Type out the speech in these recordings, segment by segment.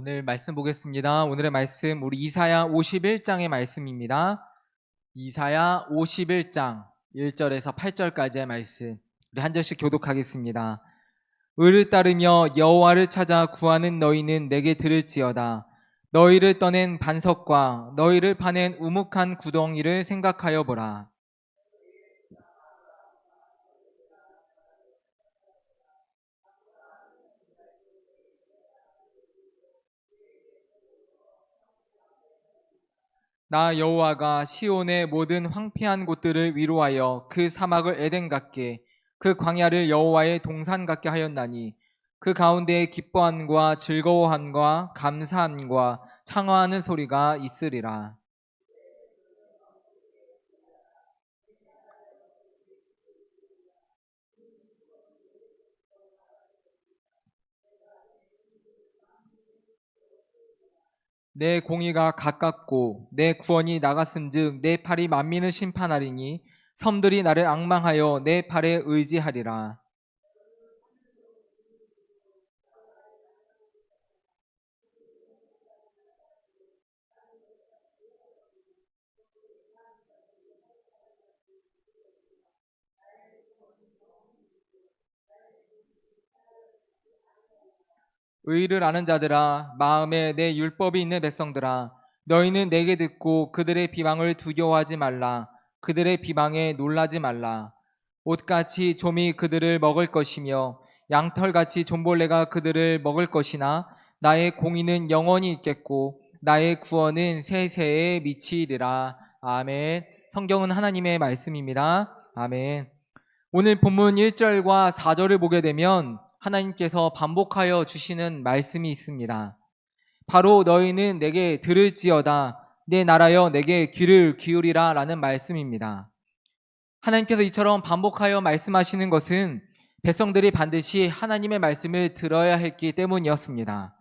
오늘 말씀 보겠습니다. 오늘의 말씀 우리 이사야 51장의 말씀입니다. 이사야 51장 1절에서 8절까지의 말씀 우리 한 절씩 교독하겠습니다. 의를 따르며 여호와를 찾아 구하는 너희는 내게 들을지어다. 너희를 떠낸 반석과 너희를 파낸 우묵한 구덩이를 생각하여 보라. 나 여호와가 시온의 모든 황폐한 곳들을 위로하여 그 사막을 에덴 같게 그 광야를 여호와의 동산 같게 하였나니 그 가운데에 기뻐함과 즐거워함과 감사함과 창화하는 소리가 있으리라. 내 공의가 가깝고 내 구원이 나갔은즉 내 팔이 만민을 심판하리니 섬들이 나를 앙망하여 내 팔에 의지하리라. 의를 아는 자들아, 마음에 내 율법이 있는 백성들아, 너희는 내게 듣고 그들의 비방을 두려워하지 말라. 그들의 비방에 놀라지 말라. 옷같이 좀이 그들을 먹을 것이며 양털같이 좀벌레가 그들을 먹을 것이나 나의 공의는 영원히 있겠고 나의 구원은 세세에 미치리라. 아멘. 성경은 하나님의 말씀입니다. 아멘. 오늘 본문 1절과 4절을 보게 되면 하나님께서 반복하여 주시는 말씀이 있습니다. 바로 너희는 내게 들을지어다. 내 나라여 내게 귀를 기울이라 라는 말씀입니다. 하나님께서 이처럼 반복하여 말씀하시는 것은 백성들이 반드시 하나님의 말씀을 들어야 했기 때문이었습니다.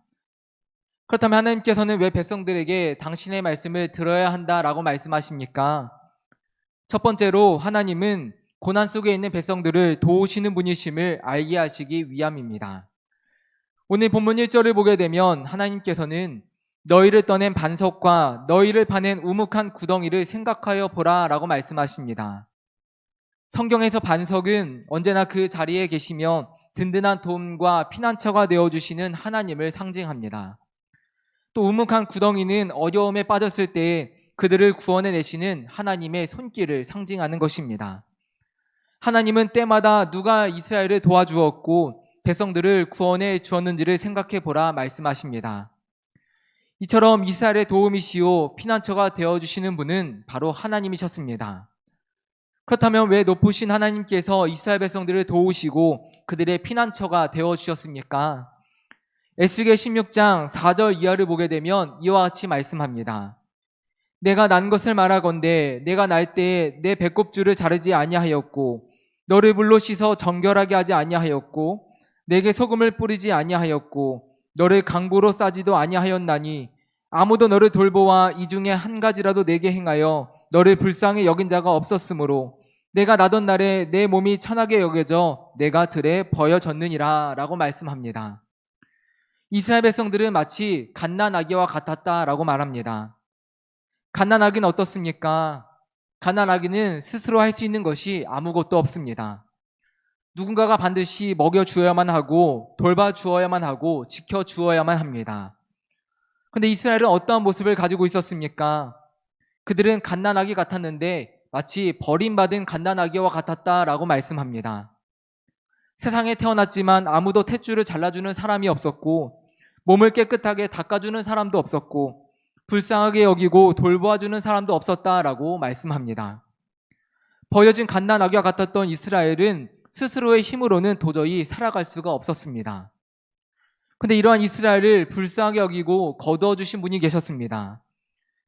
그렇다면 하나님께서는 왜 백성들에게 당신의 말씀을 들어야 한다라고 말씀하십니까? 첫 번째로 하나님은 고난 속에 있는 백성들을 도우시는 분이심을 알게 하시기 위함입니다. 오늘 본문 1절을 보게 되면 하나님께서는 너희를 떠낸 반석과 너희를 파낸 우묵한 구덩이를 생각하여 보라 라고 말씀하십니다. 성경에서 반석은 언제나 그 자리에 계시며 든든한 도움과 피난처가 되어주시는 하나님을 상징합니다. 또 우묵한 구덩이는 어려움에 빠졌을 때 그들을 구원해내시는 하나님의 손길을 상징하는 것입니다. 하나님은 때마다 누가 이스라엘을 도와주었고 백성들을 구원해 주었는지를 생각해 보라 말씀하십니다. 이처럼 이스라엘의 도움이시오 피난처가 되어주시는 분은 바로 하나님이셨습니다. 그렇다면 왜 높으신 하나님께서 이스라엘 백성들을 도우시고 그들의 피난처가 되어주셨습니까? 에스겔 16장 4절 이하를 보게 되면 이와 같이 말씀합니다. 내가 난 것을 말하건대 내가 날 때에 내 배꼽줄을 자르지 아니하였고 너를 물로 씻어 정결하게 하지 아니하였고 내게 소금을 뿌리지 아니하였고 너를 강보로 싸지도 아니하였나니 아무도 너를 돌보아 이 중에 한 가지라도 내게 행하여 너를 불쌍히 여긴 자가 없었으므로 내가 나던 날에 내 몸이 천하게 여겨져 내가 들에 버려졌느니라 라고 말씀합니다. 이스라엘 백성들은 마치 갓난아기와 같았다라고 말합니다. 갓난아기는 어떻습니까? 갓난아기는 스스로 할 수 있는 것이 아무것도 없습니다. 누군가가 반드시 먹여주어야만 하고 돌봐주어야만 하고 지켜주어야만 합니다. 그런데 이스라엘은 어떠한 모습을 가지고 있었습니까? 그들은 갓난아기 같았는데 마치 버림받은 갓난아기와 같았다라고 말씀합니다. 세상에 태어났지만 아무도 탯줄을 잘라주는 사람이 없었고 몸을 깨끗하게 닦아주는 사람도 없었고 불쌍하게 여기고 돌보아주는 사람도 없었다라고 말씀합니다. 버려진 갓난아기와 같았던 이스라엘은 스스로의 힘으로는 도저히 살아갈 수가 없었습니다. 그런데 이러한 이스라엘을 불쌍하게 여기고 거두어주신 분이 계셨습니다.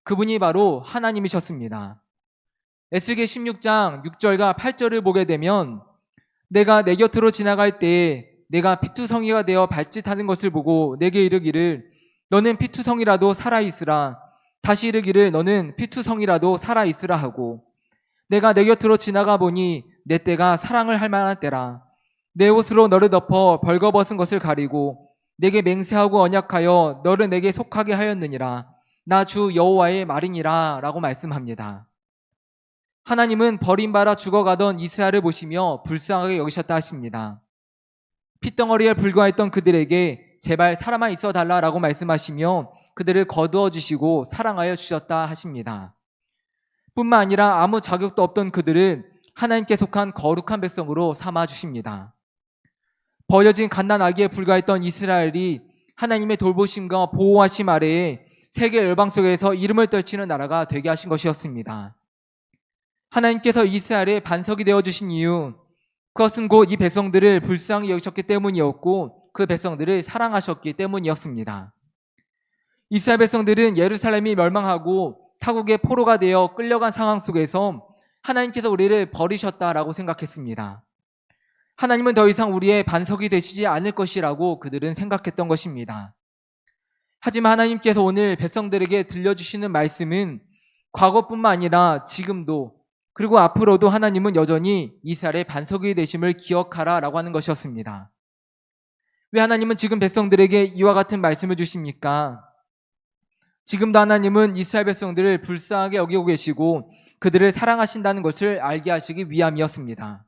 그분이 바로 하나님이셨습니다. 에스겔 16장 6절과 8절을 보게 되면 내가 내 곁으로 지나갈 때에 내가 피투성이가 되어 발짓하는 것을 보고 내게 이르기를 너는 피투성이라도 살아있으라. 다시 이르기를 너는 피투성이라도 살아있으라 하고 내가 내 곁으로 지나가 보니 내 때가 사랑을 할 만한 때라. 내 옷으로 너를 덮어 벌거벗은 것을 가리고 내게 맹세하고 언약하여 너를 내게 속하게 하였느니라. 나 주 여호와의 말이니라 라고 말씀합니다. 하나님은 버림받아 죽어가던 이스라엘을 보시며 불쌍하게 여기셨다 하십니다. 핏덩어리에 불과했던 그들에게 제발 살아만 있어 달라라고 말씀하시며 그들을 거두어 주시고 사랑하여 주셨다 하십니다. 뿐만 아니라 아무 자격도 없던 그들을 하나님께 속한 거룩한 백성으로 삼아 주십니다. 버려진 갓난아기에 불과했던 이스라엘이 하나님의 돌보심과 보호하심 아래에 세계 열방 속에서 이름을 떨치는 나라가 되게 하신 것이었습니다. 하나님께서 이스라엘의 반석이 되어주신 이유, 그것은 곧 이 백성들을 불쌍히 여기셨기 때문이었고 그 백성들을 사랑하셨기 때문이었습니다. 이스라엘 백성들은 예루살렘이 멸망하고 타국의 포로가 되어 끌려간 상황 속에서 하나님께서 우리를 버리셨다라고 생각했습니다. 하나님은 더 이상 우리의 반석이 되시지 않을 것이라고 그들은 생각했던 것입니다. 하지만 하나님께서 오늘 백성들에게 들려주시는 말씀은 과거뿐만 아니라 지금도 그리고 앞으로도 하나님은 여전히 이스라엘의 반석이 되심을 기억하라 라고 하는 것이었습니다. 왜 하나님은 지금 백성들에게 이와 같은 말씀을 주십니까? 지금도 하나님은 이스라엘 백성들을 불쌍하게 여기고 계시고 그들을 사랑하신다는 것을 알게 하시기 위함이었습니다.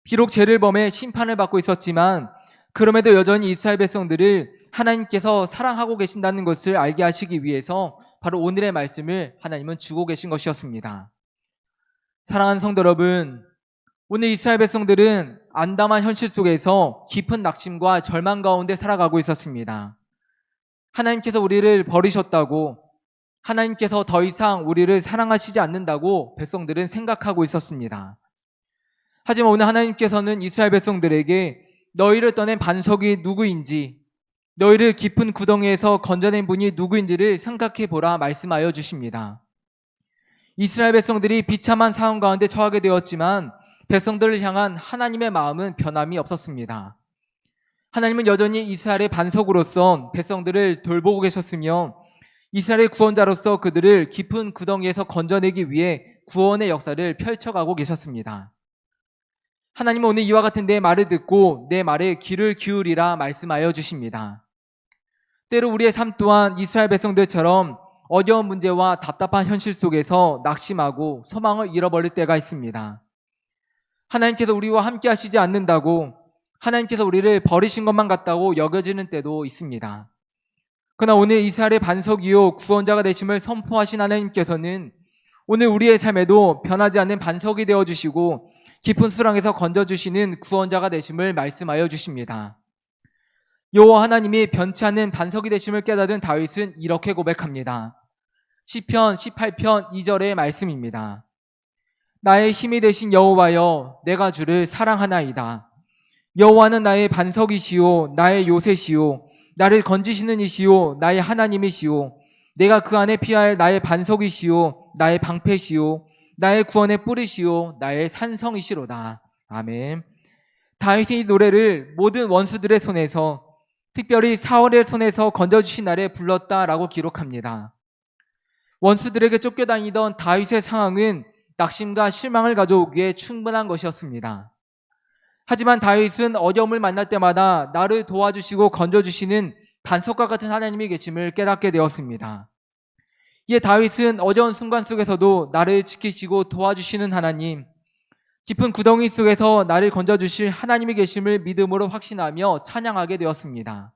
비록 죄를 범해 심판을 받고 있었지만 그럼에도 여전히 이스라엘 백성들을 하나님께서 사랑하고 계신다는 것을 알게 하시기 위해서 바로 오늘의 말씀을 하나님은 주고 계신 것이었습니다. 사랑하는 성도 여러분, 오늘 이스라엘 백성들은 암담한 현실 속에서 깊은 낙심과 절망 가운데 살아가고 있었습니다. 하나님께서 우리를 버리셨다고, 하나님께서 더 이상 우리를 사랑하시지 않는다고 백성들은 생각하고 있었습니다. 하지만 오늘 하나님께서는 이스라엘 백성들에게 너희를 떠낸 반석이 누구인지, 너희를 깊은 구덩이에서 건져낸 분이 누구인지를 생각해 보라 말씀하여 주십니다. 이스라엘 백성들이 비참한 상황 가운데 처하게 되었지만 백성들을 향한 하나님의 마음은 변함이 없었습니다. 하나님은 여전히 이스라엘의 반석으로서 백성들을 돌보고 계셨으며 이스라엘의 구원자로서 그들을 깊은 구덩이에서 건져내기 위해 구원의 역사를 펼쳐가고 계셨습니다. 하나님은 오늘 이와 같은 내 말을 듣고 내 말에 귀를 기울이라 말씀하여 주십니다. 때로 우리의 삶 또한 이스라엘 백성들처럼 어려운 문제와 답답한 현실 속에서 낙심하고 소망을 잃어버릴 때가 있습니다. 하나님께서 우리와 함께 하시지 않는다고, 하나님께서 우리를 버리신 것만 같다고 여겨지는 때도 있습니다. 그러나 오늘 이스라엘의 반석이요 구원자가 되심을 선포하신 하나님께서는 오늘 우리의 삶에도 변하지 않는 반석이 되어주시고 깊은 수렁에서 건져주시는 구원자가 되심을 말씀하여 주십니다. 여호와 하나님이 변치 않는 반석이 되심을 깨달은 다윗은 이렇게 고백합니다. 시편 18편 2절의 말씀입니다. 나의 힘이 되신 여호와여, 내가 주를 사랑하나이다. 여호와는 나의 반석이시오, 나의 요새시오, 나를 건지시는 이시오, 나의 하나님이시오. 내가 그 안에 피할 나의 반석이시오, 나의 방패시오, 나의 구원의 뿌리시오, 나의 산성이시로다. 아멘. 다윗이 이 노래를 모든 원수들의 손에서, 특별히 사울의 손에서 건져주신 날에 불렀다라고 기록합니다. 원수들에게 쫓겨다니던 다윗의 상황은 낙심과 실망을 가져오기에 충분한 것이었습니다. 하지만 다윗은 어려움을 만날 때마다 나를 도와주시고 건져주시는 반석과 같은 하나님이 계심을 깨닫게 되었습니다. 이에 다윗은 어려운 순간 속에서도 나를 지키시고 도와주시는 하나님, 깊은 구덩이 속에서 나를 건져주실 하나님이 계심을 믿음으로 확신하며 찬양하게 되었습니다.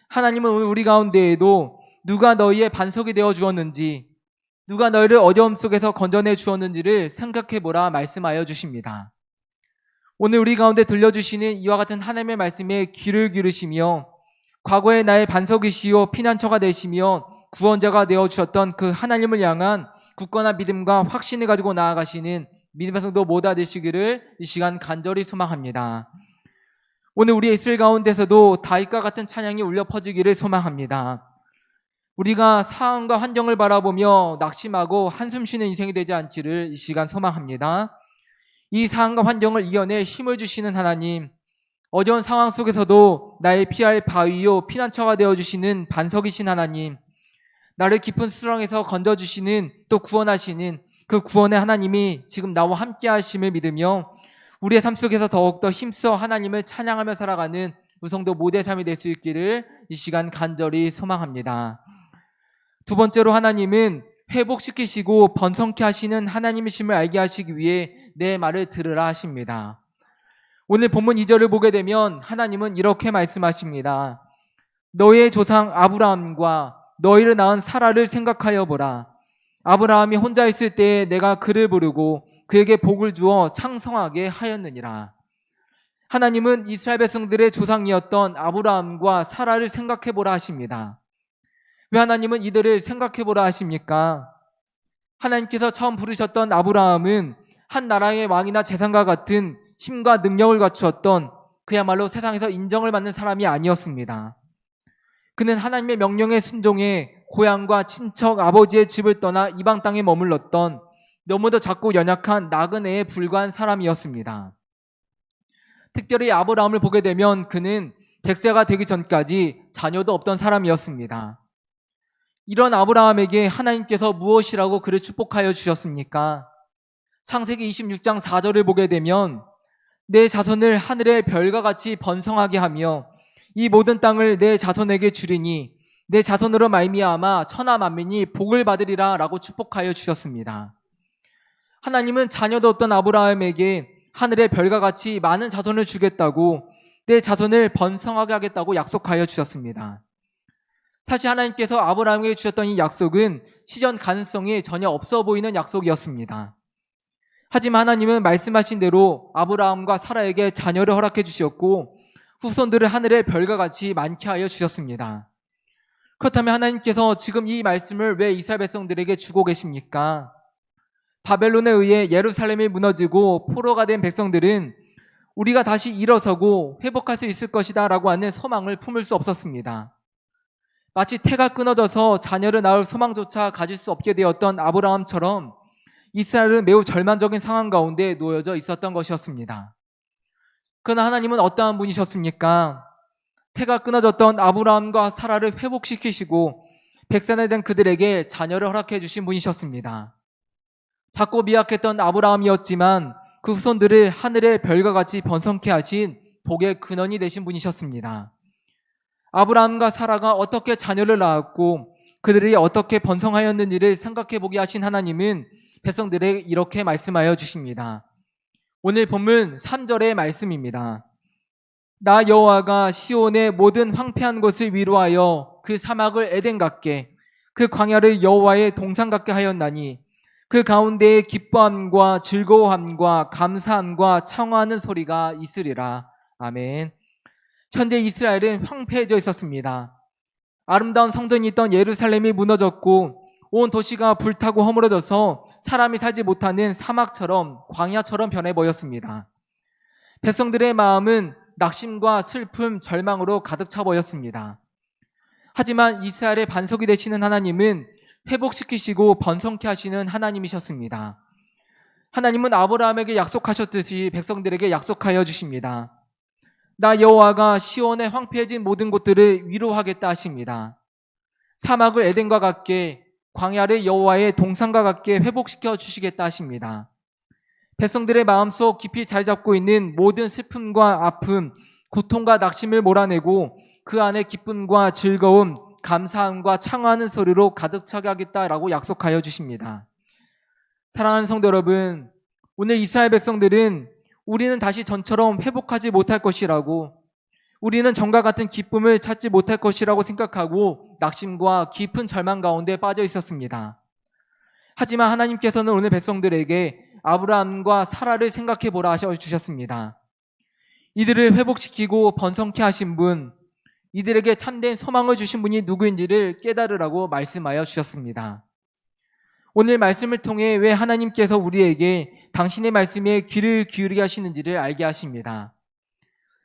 하나님은 오늘 우리 가운데에도 누가 너희의 반석이 되어 주었는지, 누가 너희를 어려움 속에서 건져내 주었는지를 생각해보라 말씀하여 주십니다. 오늘 우리 가운데 들려주시는 이와 같은 하나님의 말씀에 귀를 기울이시며 과거에 나의 반석이시오 피난처가 되시며 구원자가 되어주셨던 그 하나님을 향한 굳건한 믿음과 확신을 가지고 나아가시는 믿음의 성도 모두 되시기를 이 시간 간절히 소망합니다. 오늘 우리의 이스라엘 가운데서도 다윗과 같은 찬양이 울려 퍼지기를 소망합니다. 우리가 상황과 환경을 바라보며 낙심하고 한숨 쉬는 인생이 되지 않기를 이 시간 소망합니다. 이 상황과 환경을 이겨내 힘을 주시는 하나님, 어려운 상황 속에서도 나의 피할 바위요 피난처가 되어주시는 반석이신 하나님, 나를 깊은 수렁에서 건져주시는 또 구원하시는 그 구원의 하나님이 지금 나와 함께 하심을 믿으며 우리의 삶 속에서 더욱더 힘써 하나님을 찬양하며 살아가는 우성도 모두의 삶이 될 수 있기를 이 시간 간절히 소망합니다. 두 번째로 하나님은 회복시키시고 번성케 하시는 하나님이심을 알게 하시기 위해 내 말을 들으라 하십니다. 오늘 본문 2절을 보게 되면 하나님은 이렇게 말씀하십니다. 너의 조상 아브라함과 너희를 낳은 사라를 생각하여 보라. 아브라함이 혼자 있을 때에 내가 그를 부르고 그에게 복을 주어 창성하게 하였느니라. 하나님은 이스라엘 백성들의 조상이었던 아브라함과 사라를 생각해 보라 하십니다. 왜 하나님은 이들을 생각해 보라 하십니까? 하나님께서 처음 부르셨던 아브라함은 한 나라의 왕이나 재상과 같은 힘과 능력을 갖추었던 그야말로 세상에서 인정을 받는 사람이 아니었습니다. 그는 하나님의 명령에 순종해 고향과 친척 아버지의 집을 떠나 이방 땅에 머물렀던 너무도 작고 연약한 나그네에 불과한 사람이었습니다. 특별히 아브라함을 보게 되면 그는 100세가 되기 전까지 자녀도 없던 사람이었습니다. 이런 아브라함에게 하나님께서 무엇이라고 그를 축복하여 주셨습니까? 창세기 26장 4절을 보게 되면 내 자손을 하늘의 별과 같이 번성하게 하며 이 모든 땅을 내 자손에게 주리니 내 자손으로 말미암아 천하 만민이 복을 받으리라 라고 축복하여 주셨습니다. 하나님은 자녀도 없던 아브라함에게 하늘의 별과 같이 많은 자손을 주겠다고 내 자손을 번성하게 하겠다고 약속하여 주셨습니다. 사실 하나님께서 아브라함에게 주셨던 이 약속은 실현 가능성이 전혀 없어 보이는 약속이었습니다. 하지만 하나님은 말씀하신 대로 아브라함과 사라에게 자녀를 허락해 주셨고 후손들을 하늘의 별과 같이 많게 하여 주셨습니다. 그렇다면 하나님께서 지금 이 말씀을 왜 이스라엘 백성들에게 주고 계십니까? 바벨론에 의해 예루살렘이 무너지고 포로가 된 백성들은 우리가 다시 일어서고 회복할 수 있을 것이다 라고 하는 소망을 품을 수 없었습니다. 마치 태가 끊어져서 자녀를 낳을 소망조차 가질 수 없게 되었던 아브라함처럼 이스라엘은 매우 절망적인 상황 가운데 놓여져 있었던 것이었습니다. 그러나 하나님은 어떠한 분이셨습니까? 태가 끊어졌던 아브라함과 사라를 회복시키시고 백산에 된 그들에게 자녀를 허락해 주신 분이셨습니다. 작고 미약했던 아브라함이었지만 그 후손들을 하늘의 별과 같이 번성케 하신 복의 근원이 되신 분이셨습니다. 아브라함과 사라가 어떻게 자녀를 낳았고 그들이 어떻게 번성하였는지를 생각해 보게 하신 하나님은 백성들에게 이렇게 말씀하여 주십니다. 오늘 본문 3절의 말씀입니다. 나 여호와가 시온의 모든 황폐한 곳을 위로하여 그 사막을 에덴 같게 그 광야를 여호와의 동산 같게 하였나니 그 가운데에 기뻐함과 즐거워함과 감사함과 청하는 소리가 있으리라. 아멘. 현재 이스라엘은 황폐해져 있었습니다. 아름다운 성전이 있던 예루살렘이 무너졌고 온 도시가 불타고 허물어져서 사람이 살지 못하는 사막처럼 광야처럼 변해 보였습니다. 백성들의 마음은 낙심과 슬픔, 절망으로 가득 차 보였습니다. 하지만 이스라엘의 반석이 되시는 하나님은 회복시키시고 번성케 하시는 하나님이셨습니다. 하나님은 아브라함에게 약속하셨듯이 백성들에게 약속하여 주십니다. 나 여호와가 시온의 황폐해진 모든 곳들을 위로하겠다 하십니다. 사막을 에덴과 같게 광야를 여호와의 동산과 같게 회복시켜 주시겠다 하십니다. 백성들의 마음속 깊이 잘 잡고 있는 모든 슬픔과 아픔, 고통과 낙심을 몰아내고 그 안에 기쁨과 즐거움, 감사함과 창화하는 소리로 가득 차게 하겠다라고 약속하여 주십니다. 사랑하는 성도 여러분, 오늘 이스라엘 백성들은 우리는 다시 전처럼 회복하지 못할 것이라고, 우리는 전과 같은 기쁨을 찾지 못할 것이라고 생각하고 낙심과 깊은 절망 가운데 빠져 있었습니다. 하지만 하나님께서는 오늘 백성들에게 아브라함과 사라를 생각해 보라 하셔 주셨습니다. 이들을 회복시키고 번성케 하신 분, 이들에게 참된 소망을 주신 분이 누구인지를 깨달으라고 말씀하여 주셨습니다. 오늘 말씀을 통해 왜 하나님께서 우리에게 당신의 말씀에 귀를 기울이게 하시는지를 알게 하십니다.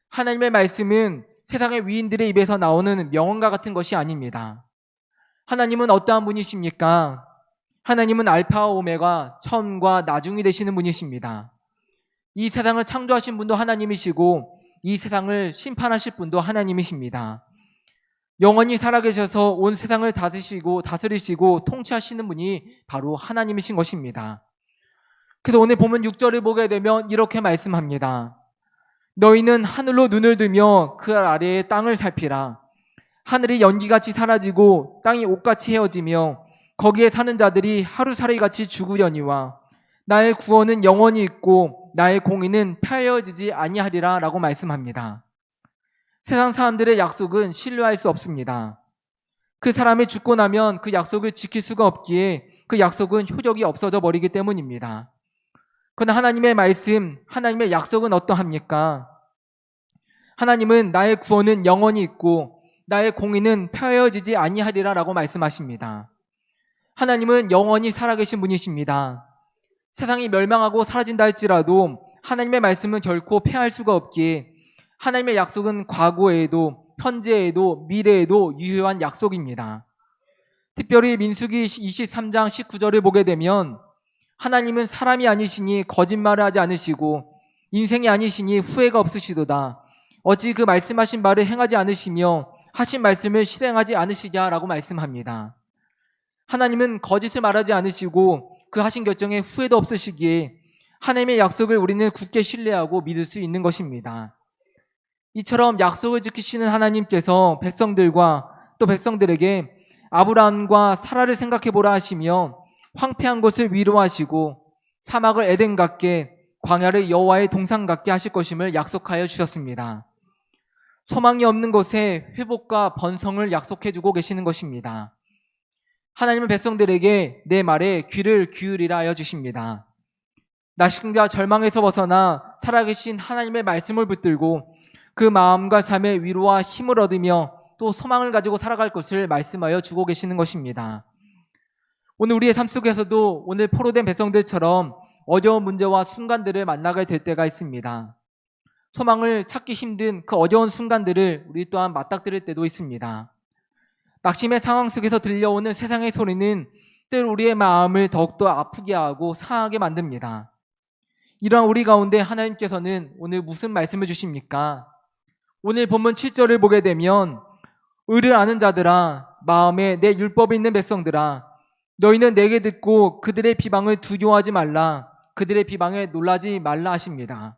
하나님의 말씀은 세상의 위인들의 입에서 나오는 명언과 같은 것이 아닙니다. 하나님은 어떠한 분이십니까? 하나님은 알파와 오메가, 처음과 나중이 되시는 분이십니다. 이 세상을 창조하신 분도 하나님이시고 이 세상을 심판하실 분도 하나님이십니다. 영원히 살아계셔서 온 세상을 다스리시고 통치하시는 분이 바로 하나님이신 것입니다. 그래서 오늘 보면 6절을 보게 되면 이렇게 말씀합니다. 너희는 하늘로 눈을 들며 그 아래의 땅을 살피라. 하늘이 연기같이 사라지고 땅이 옷같이 헤어지며 거기에 사는 자들이 하루살이같이 죽으려니와 나의 구원은 영원히 있고 나의 공의는 폐하여지지 아니하리라 라고 말씀합니다. 세상 사람들의 약속은 신뢰할 수 없습니다. 그 사람이 죽고 나면 그 약속을 지킬 수가 없기에 그 약속은 효력이 없어져 버리기 때문입니다. 그러나 하나님의 말씀, 하나님의 약속은 어떠합니까? 하나님은 나의 구원은 영원히 있고 나의 공의는 폐하여지지 아니하리라 라고 말씀하십니다. 하나님은 영원히 살아계신 분이십니다. 세상이 멸망하고 사라진다 할지라도 하나님의 말씀은 결코 폐할 수가 없기에 하나님의 약속은 과거에도 현재에도 미래에도 유효한 약속입니다. 특별히 민수기 23장 19절을 보게 되면 하나님은 사람이 아니시니 거짓말을 하지 않으시고 인생이 아니시니 후회가 없으시도다. 어찌 그 말씀하신 말을 행하지 않으시며 하신 말씀을 실행하지 않으시냐라고 말씀합니다. 하나님은 거짓을 말하지 않으시고 그 하신 결정에 후회도 없으시기에 하나님의 약속을 우리는 굳게 신뢰하고 믿을 수 있는 것입니다. 이처럼 약속을 지키시는 하나님께서 백성들과 또 백성들에게 아브라함과 사라를 생각해보라 하시며 황폐한 곳을 위로하시고 사막을 에덴 같게 광야를 여호와의 동산 같게 하실 것임을 약속하여 주셨습니다. 소망이 없는 곳에 회복과 번성을 약속해주고 계시는 것입니다. 하나님은 백성들에게 내 말에 귀를 기울이라 하여 주십니다. 낙심과 절망에서 벗어나 살아계신 하나님의 말씀을 붙들고 그 마음과 삶의 위로와 힘을 얻으며 또 소망을 가지고 살아갈 것을 말씀하여 주고 계시는 것입니다. 오늘 우리의 삶 속에서도 오늘 포로된 백성들처럼 어려운 문제와 순간들을 만나게 될 때가 있습니다. 소망을 찾기 힘든 그 어려운 순간들을 우리 또한 맞닥뜨릴 때도 있습니다. 낙심의 상황 속에서 들려오는 세상의 소리는 때로 우리의 마음을 더욱더 아프게 하고 상하게 만듭니다. 이러한 우리 가운데 하나님께서는 오늘 무슨 말씀을 주십니까? 오늘 본문 7절을 보게 되면 의를 아는 자들아 마음에 내 율법이 있는 백성들아 너희는 내게 듣고 그들의 비방을 두려워하지 말라 그들의 비방에 놀라지 말라 하십니다.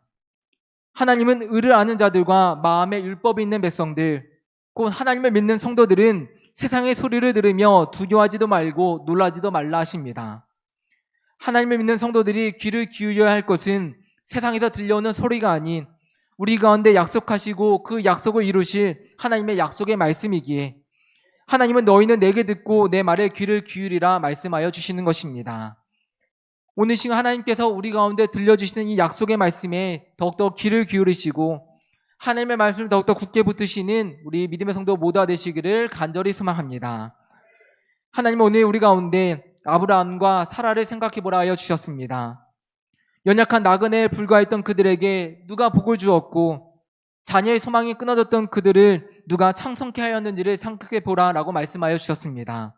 하나님은 의를 아는 자들과 마음에 율법이 있는 백성들 곧 하나님을 믿는 성도들은 세상의 소리를 들으며 두려워하지도 말고 놀라지도 말라 하십니다. 하나님을 믿는 성도들이 귀를 기울여야 할 것은 세상에서 들려오는 소리가 아닌 우리 가운데 약속하시고 그 약속을 이루실 하나님의 약속의 말씀이기에 하나님은 너희는 내게 듣고 내 말에 귀를 기울이라 말씀하여 주시는 것입니다. 오늘 시간 하나님께서 우리 가운데 들려주시는 이 약속의 말씀에 더욱더 귀를 기울이시고 하나님의 말씀을 더욱더 굳게 붙드시는 우리 믿음의 성도 모두가 되시기를 간절히 소망합니다. 하나님은 오늘 우리 가운데 아브라함과 사라를 생각해보라 하여 주셨습니다. 연약한 나그네에 불과했던 그들에게 누가 복을 주었고 자녀의 소망이 끊어졌던 그들을 누가 창성케 하였는지를 생각해보라 라고 말씀하여 주셨습니다.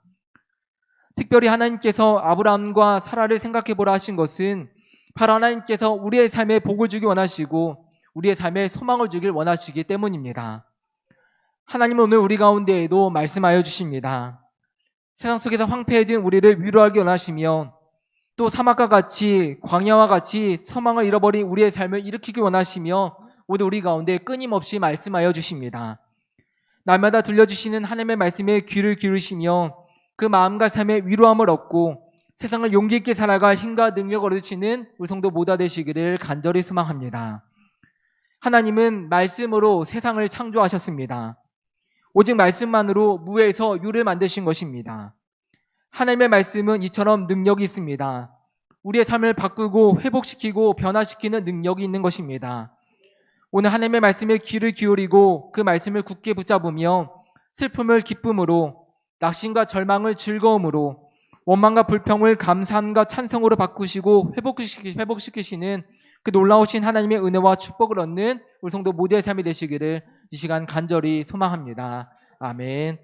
특별히 하나님께서 아브라함과 사라를 생각해보라 하신 것은 바로 하나님께서 우리의 삶에 복을 주기 원하시고 우리의 삶에 소망을 주길 원하시기 때문입니다. 하나님은 오늘 우리 가운데에도 말씀하여 주십니다. 세상 속에서 황폐해진 우리를 위로하기 원하시며 또 사막과 같이 광야와 같이 소망을 잃어버린 우리의 삶을 일으키기 원하시며 오늘 우리 가운데 끊임없이 말씀하여 주십니다. 날마다 들려주시는 하나님의 말씀에 귀를 기울이시며 그 마음과 삶의 위로함을 얻고 세상을 용기 있게 살아갈 힘과 능력을 얻으시는 우리 성도 모두 되시기를 간절히 소망합니다. 하나님은 말씀으로 세상을 창조하셨습니다. 오직 말씀만으로 무에서 유를 만드신 것입니다. 하나님의 말씀은 이처럼 능력이 있습니다. 우리의 삶을 바꾸고 회복시키고 변화시키는 능력이 있는 것입니다. 오늘 하나님의 말씀에 귀를 기울이고 그 말씀을 굳게 붙잡으며 슬픔을 기쁨으로 낙심과 절망을 즐거움으로 원망과 불평을 감사함과 찬성으로 바꾸시고 회복시키시는 그 놀라우신 하나님의 은혜와 축복을 얻는 우리 성도 모두의 삶이 되시기를 이 시간 간절히 소망합니다. 아멘.